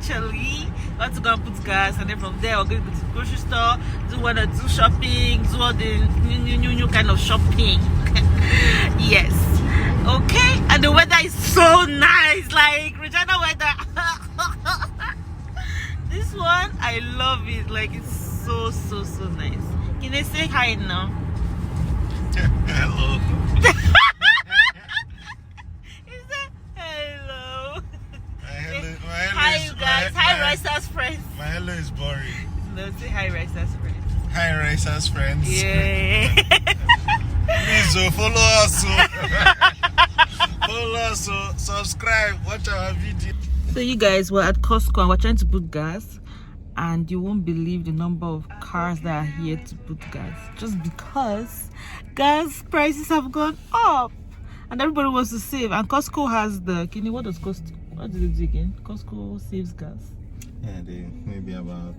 actually. I want to go and put gas, and then from there we're going to go to the grocery store, do shopping, do all the new kind of shopping. Yes. Okay, and the weather is so nice, like Regina weather. This one, I love it. Like, it's so nice. Can they say hi now? Hello. He said hello. Hi, you guys. Hi, Ricer's friends. My hello is boring. No, say hi, Ricer's friends. Hi, Racer's friends. Yeah. Please follow us. Follow us. Subscribe. Watch our video. So you guys were at Costco and we're trying to put gas, and you won't believe the number of cars that are here to put gas, just because gas prices have gone up and everybody wants to save. And Costco has the what does it do again? Costco saves gas. Yeah, they maybe about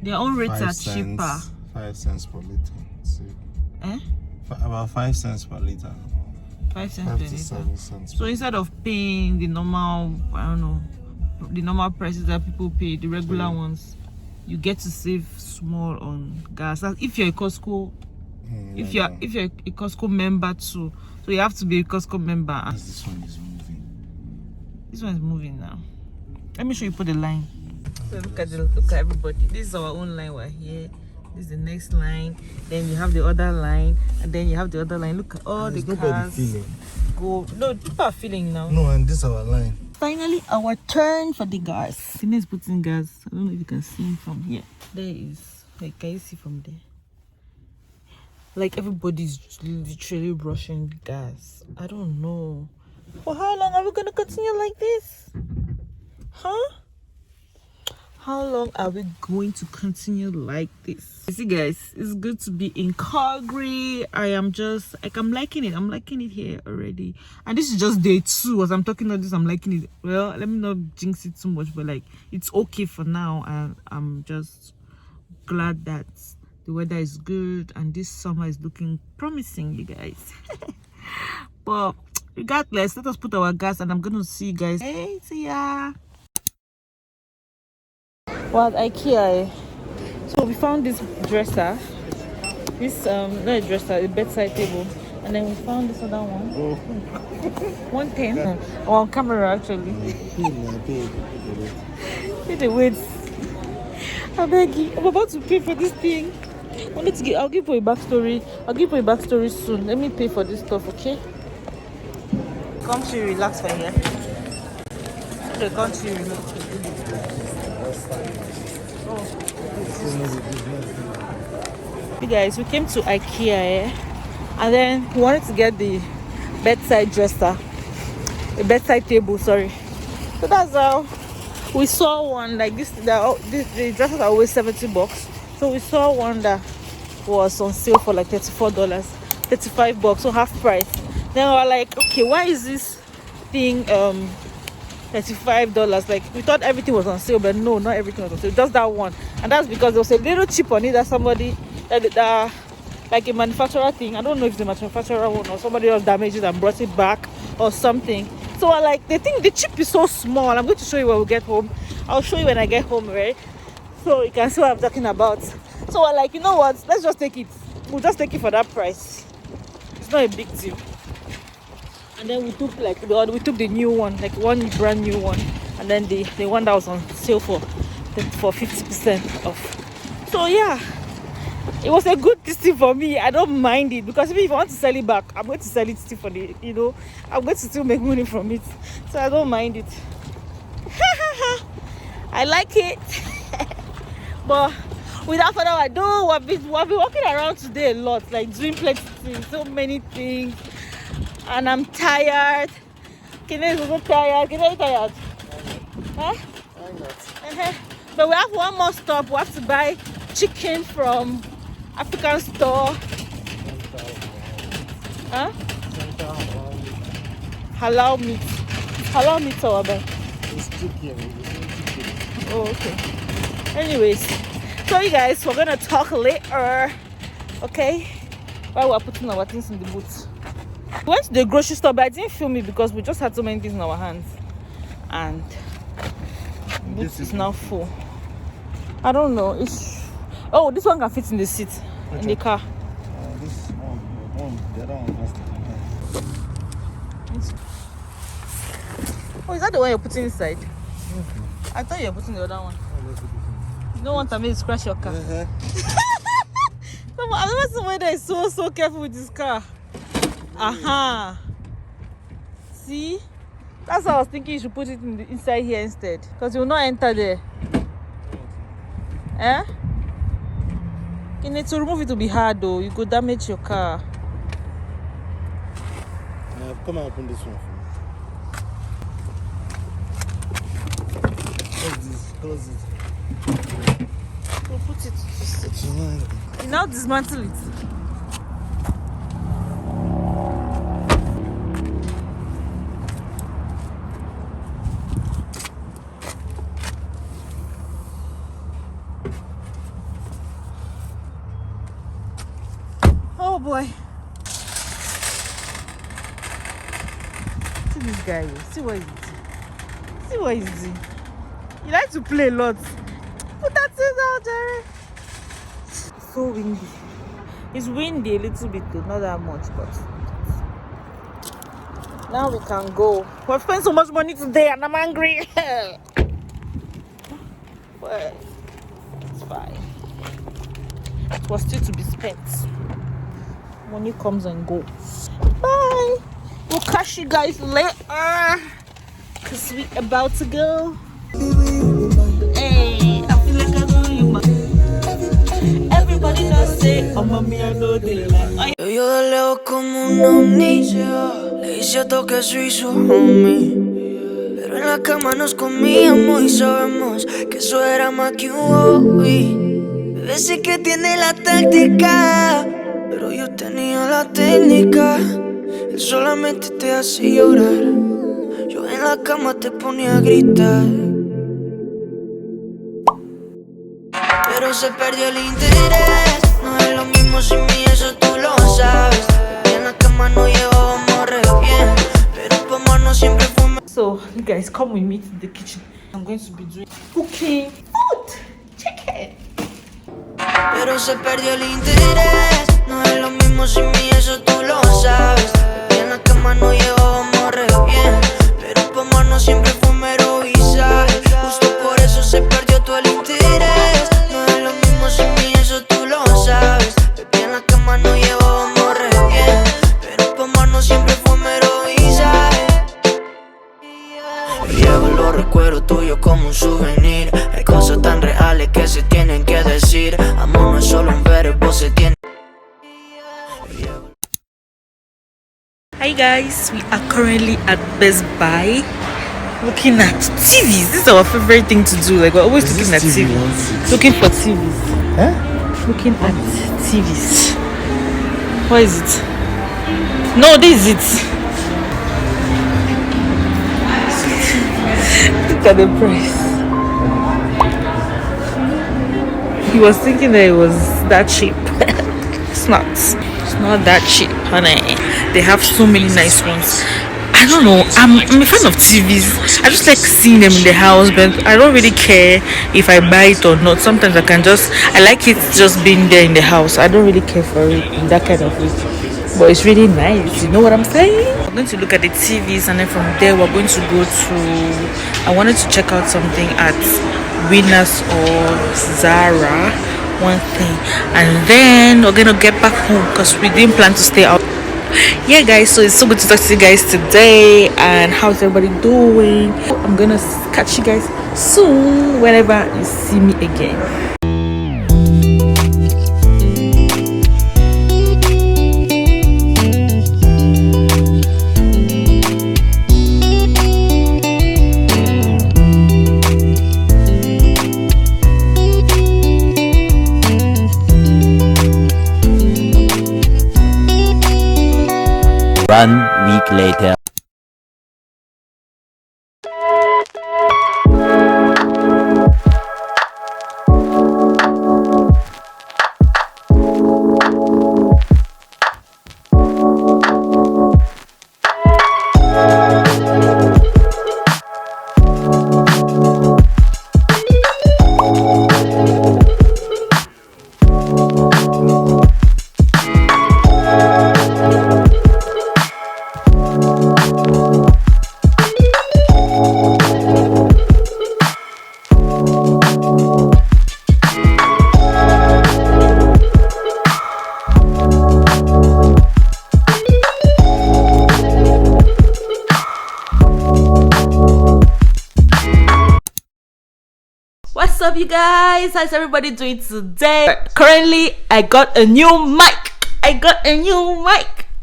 their own rates are cheaper. 5 cents per liter. See? About 5 cents per liter. 5 cents 5 per to liter. 7 cents. So instead of paying the normal, the normal prices that people pay, the regular ones, you get to save small on gas. That's if you're a Costco, if you're a Costco member too. So you have to be a Costco member. This one is moving. This one is moving now. Let me show you put the line. So look at everybody. This is our own line. We're here. This is the next line. Then you have the other line, and then you have the other line. Look at all the cars. Go. No, people are feeling now. No, and this is our line. Finally, our turn for the gas. Sine is putting gas. I don't know if you can see from here. There is. Like, can you see from there? Like, everybody's literally rushing gas. I don't know. For how long are we gonna continue like this? Huh? How long are we going to continue like this? You see, guys, it's good to be in Calgary. I'm liking it. I'm liking it here already. And this is just day 2. As I'm talking about this, I'm liking it. Well, let me not jinx it too much, but like, it's okay for now. And I'm just glad that the weather is good and this summer is looking promising, you guys. But regardless, let us put our gas and I'm gonna see you guys. Hey, see ya. Well, at Ikea, so we found this dresser, not a dresser, a bedside table, and then we found this other one. 110 on camera actually. Wait, I beg you, I'm about to pay for this thing. I'll give you a backstory. I'll give you a backstory soon. Let me pay for this stuff, okay? Come to relax for here. Okay, come to relax. You guys, we came to Ikea, and then we wanted to get the bedside dresser, the bedside table, sorry. So that's how we saw one like this. The dresses are always $70, so we saw one that was on sale for like $34, $35, so half price. Then we were like, okay, why is this thing $35? Like, we thought everything was on sale, but no, not everything was on sale, just that one. And that's because it was a little cheap on it, that somebody that like a manufacturer thing. I don't know if the manufacturer one or somebody else damaged it and brought it back or something. So I like, the chip is so small. I'm going to show you when we get home. I'll show you when I get home, right? So you can see what I'm talking about. So I like, you know what, let's just take it. We'll just take it for that price. It's not a big deal. And then we took the new one, like one brand new one, and then the one that was on sale for 50% off. So yeah, it was a good thing for me. I don't mind it, because if I want to sell it back, I'm going to sell it still for the, I'm going to still make money from it. So I don't mind it. I like it. But without further ado, we've been walking around today a lot, like doing plenty of things, so many things. And I'm tired. Kene is also tired. Kene, are you tired? Huh? I'm not. But we have one more stop. We have to buy chicken from African store. Huh? Halal meat. Halal meat or what? It's chicken. Oh, okay. Anyways, so you guys, we're gonna talk later. Okay? While we're putting our things in the boots. We went to the grocery store, but I didn't film it because we just had so many things in our hands. and boot is now full. I don't know. It's this one can fit in the seat in the car. This one, the other one has to be. Oh, is that the one you're putting inside? I thought you were putting the other one. You don't want me to scratch your car. I've never seen somebody that is so careful with this car. See? That's why I was thinking you should put it inside here instead. Because you will not enter there. You need to remove it to be hard though. You could damage your car. Come and open this one for me. Close it. We'll put it. You now dismantle it. Oh boy. See this guy. See what he's doing. See what he's doing. You like to play a lot. Put that thing out, Jerry. It's so windy. It's windy a little bit though, not that much, but now we can go. We've spent so much money today and I'm angry. But it's fine. It was still to be spent. Money comes and goes. Bye. We'll catch you guys later. Cause we about to go. Hey, I feel like I'm doing my. Everybody knows say, oh mommy, I know they like. Yo de lejos como un ovni. Le hice a toque suizo, homie. Pero en la cama nos comíamos y sabemos que eso era más que un hobby. Bebé sí que tiene la táctica, pero yo tenía la técnica. Él solamente te hace llorar. Yo en la cama te ponía a gritar. Pero se perdió el interés. No es lo mismo sin mí, eso tú lo sabes. Y en la cama no llevábamos re bien, pero pa' mano siempre fue. So, you guys come with me to the kitchen. I'm going to be doing cooking food. Check it. Pero se perdió el interés. No es lo mismo sin mí, eso tú lo sabes. Y en la cama no llevábamos re bien, pero pa' mano siempre fue un mero visaje. Justo por eso se perdió todo el interés. No es lo mismo sin mí, eso tú lo sabes. Baby, en la cama no llevábamos re bien, pero pa' mano siempre fue un mero visaje. Llevo los recuerdos tuyos como un souvenir. Hay cosas tan reales que se tienen que decir. Amor no es solo un verbo, se tiene. Hi guys, we are currently at Best Buy looking at TVs. This is our favorite thing to do. Like, we're always looking at TVs. Looking for TVs. Looking at TVs. What is it? No, this is it. Look at the price. He was thinking that it was that cheap. It's not. It's not that cheap, honey. They have so many nice ones. I don't know. I'm a fan of TVs. I just like seeing them in the house, but I don't really care if I buy it or not. Sometimes I like it just being there in the house. I don't really care for it in that kind of way. But it's really nice. You know what I'm saying? We're going to look at the TVs, and then from there we're going to go to. I wanted to check out something at Winners or Zara. One thing, and then we're gonna get back home because we didn't plan to stay out. Yeah guys, so it's so good to talk to you guys today. And how's everybody doing? I'm gonna catch you guys soon whenever you see me again. One week later. up, you guys? How's everybody doing today? Currently, I got a new mic.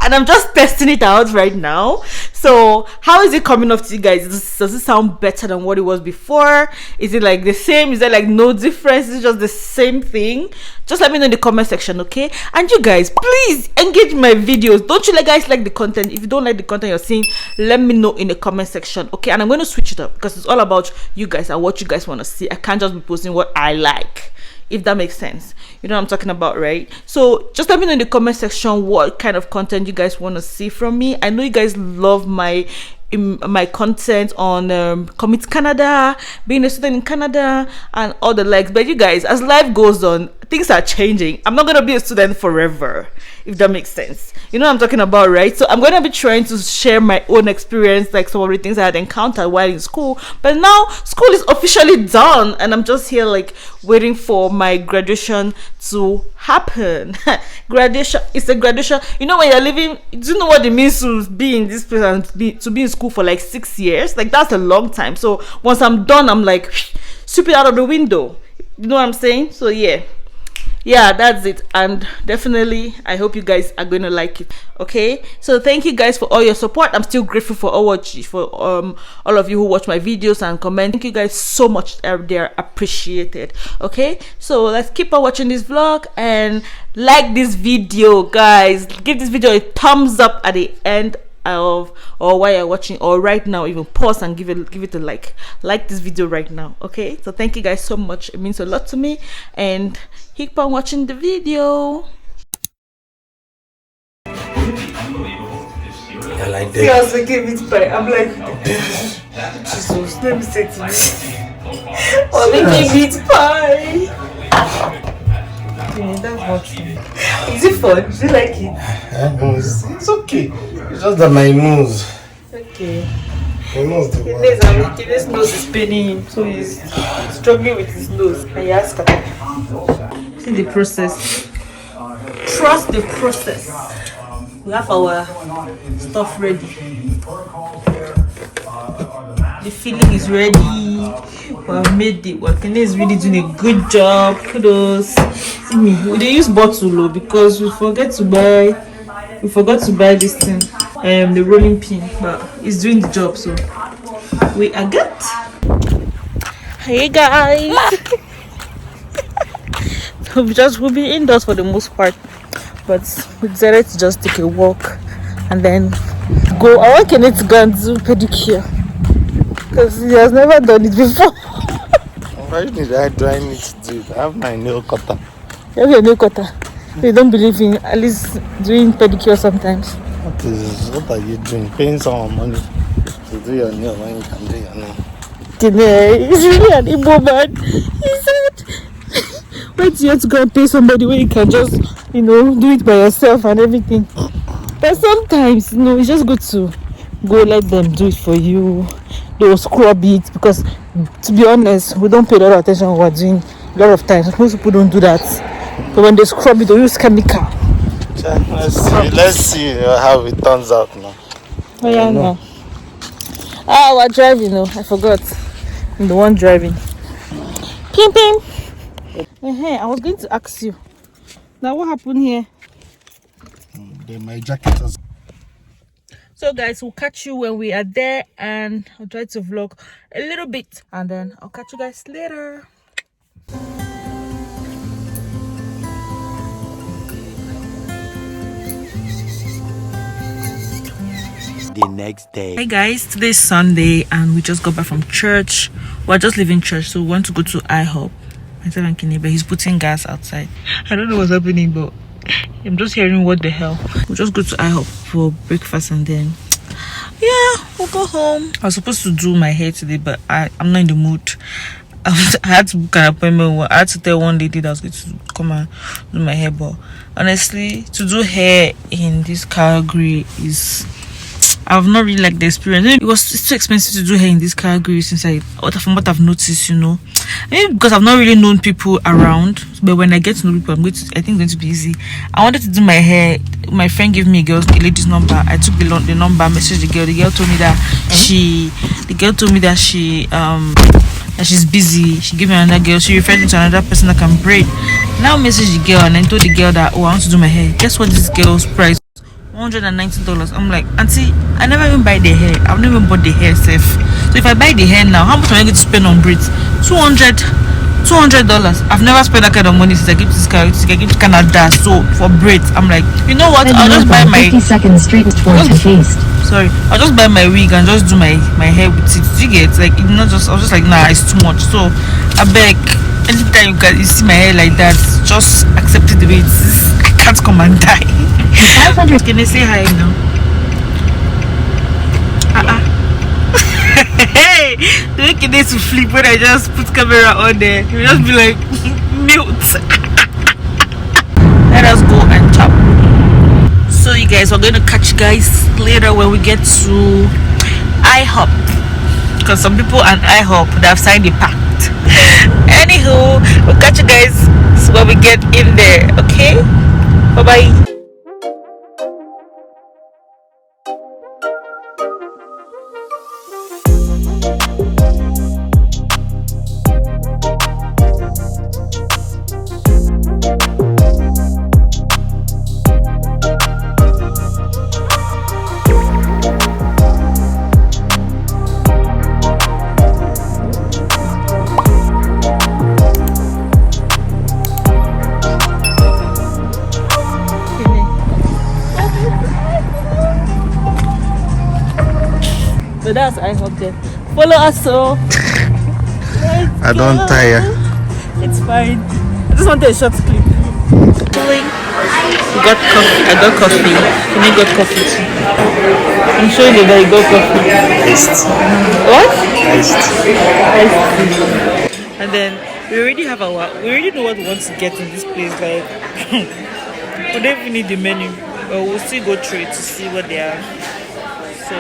And I'm just testing it out right now. So how is it coming off to you guys? Does it sound better than what it was before? Is it like the same? Is there like no difference? Is it just the same thing? Just let me know in the comment section, okay? And you guys, please engage my videos. Don't you guys like the content? If you don't like the content you're seeing, let me know in the comment section, okay? And I'm going to switch it up because it's all about you guys and what you guys want to see. I can't just be posting what I like, if that makes sense. You know what I'm talking about, right? So just let me know in the comment section what kind of content you guys want to see from me. I know you guys love my content on Commit Canada, being a student in Canada, and all the likes. But you guys, as life goes on, things are changing. I'm not gonna be a student forever, if that makes sense. You know what I'm talking about, right? So I'm gonna be trying to share my own experience, like some of the things I had encountered while in school. But now school is officially done, and I'm just here like waiting for my graduation to happen. Graduation, it's a graduation. You know, when you're living, do you know what it means to be in this place and to be in school for like 6 years? Like, that's a long time. So once I'm done, I'm like sweep it out of the window. You know what I'm saying? So yeah, that's it. And definitely I hope you guys are going to like it, okay? So thank you guys for all your support. I'm still grateful for all of you who watch my videos and comment. Thank you guys so much. They're appreciated, okay? So let's keep on watching this vlog and like this video, guys. Give this video a thumbs up at the end of, or while you're watching, or right now. Even pause and give it a like this video right now, okay? So thank you guys so much. It means a lot to me, and keep on watching the video. I like See, I that. was making meat pie. I'm like, Jesus, let me say to this. I'm making meat pie. Yeah, that's not true. Is it fun? Do you like it? It's okay. It's just that my nose. Okay. My nose. Kine's nose is paining him, so he's struggling with his nose. And he has kata. See the process. Trust the process. We have our stuff ready. The filling is ready. We have made it. Kene is really doing a good job. Kudos. See me. They use bottle because we forgot to buy this thing, the rolling pin, but it's doing the job, so we are good. Hey guys. We'll be indoors for the most part, but we decided to just take a walk and then go. I want Kenneth to go and do pedicure because he has never done it before. Why do I need to do it? I have my nail cutter. You have your nail cutter. You don't believe in at least doing pedicure sometimes? What are you doing? Paying someone money to do your nail when you can do your nail? He's really an Igbo man. He said, why do you have to go and pay somebody when you can just, do it by yourself and everything? But sometimes, it's just good to go let them do it for you. They will scrub it because, to be honest, we don't pay a lot of attention to what we're doing a lot of times. Most people don't do that. But when they scrub it, they use chemical. Let's see how it turns out now. Oh yeah, no. We're driving, I forgot. I'm the one driving. Pim pim. I was going to ask you. Now what happened here? My jacket has... So guys, we'll catch you when we are there, and I'll try to vlog a little bit, and then I'll catch you guys later. The next day. Hey guys, today's Sunday and we just got back from church. We're just leaving church, so we want to go to IHOP. Myself and Kenny, but he's putting gas outside. I don't know what's happening, but I'm just hearing what the hell. We'll just go to IHOP for breakfast and then we'll go home. I was supposed to do my hair today, but I'm not in the mood. I had to book an appointment. I had to tell one lady that I was going to come and do my hair, but honestly, to do hair in this Calgary is... I've not really liked the experience. It's too expensive to do hair in this Calgary since from what I've noticed, Maybe because I've not really known people around. But when I get to know people, I think it's going to be easy. I wanted to do my hair. My friend gave me a lady's number. I took the number, messaged the girl. The girl told me that she that she's busy. She gave me another girl. She referred me to another person that can braid. Now message the girl and then told the girl that, oh, I want to do my hair. Guess what this girl's price? $190. I'm like, auntie, I never even buy the hair. I've never even bought the hair safe. So if I buy the hair now, how much am I going to spend on braids? $200. I've never spent that kind of money since I came to Canada. So for braids, I'm like, you know what? I'll just buy my 50 seconds straight towards the east. Sorry, I'll just buy my wig and just do my hair with it. Do you get like I was just like, nah, it's too much. So I beg, anytime you see my hair like that, just accept it the way it is. I can't come and die. 500. Can I say hi now? Hey, the way can to flip when I just put camera on there, you just be like mute. Let us go and chop. So you guys, we're going to catch you guys later when we get to IHOP, because some people at IHOP they have signed a pact. Anywho, we'll catch you guys when we get in there. Okay, bye bye. So that's IHOP there. Follow us, so I don't tire. it's fine. I just wanted a short clip. We got coffee. I got coffee. Can you got coffee too? I'm showing you that you got coffee. Iced. What? Iced. And then we already know what we want to get in this place. Like we don't even need the menu, but we'll still go through it to see what they have. So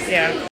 yeah.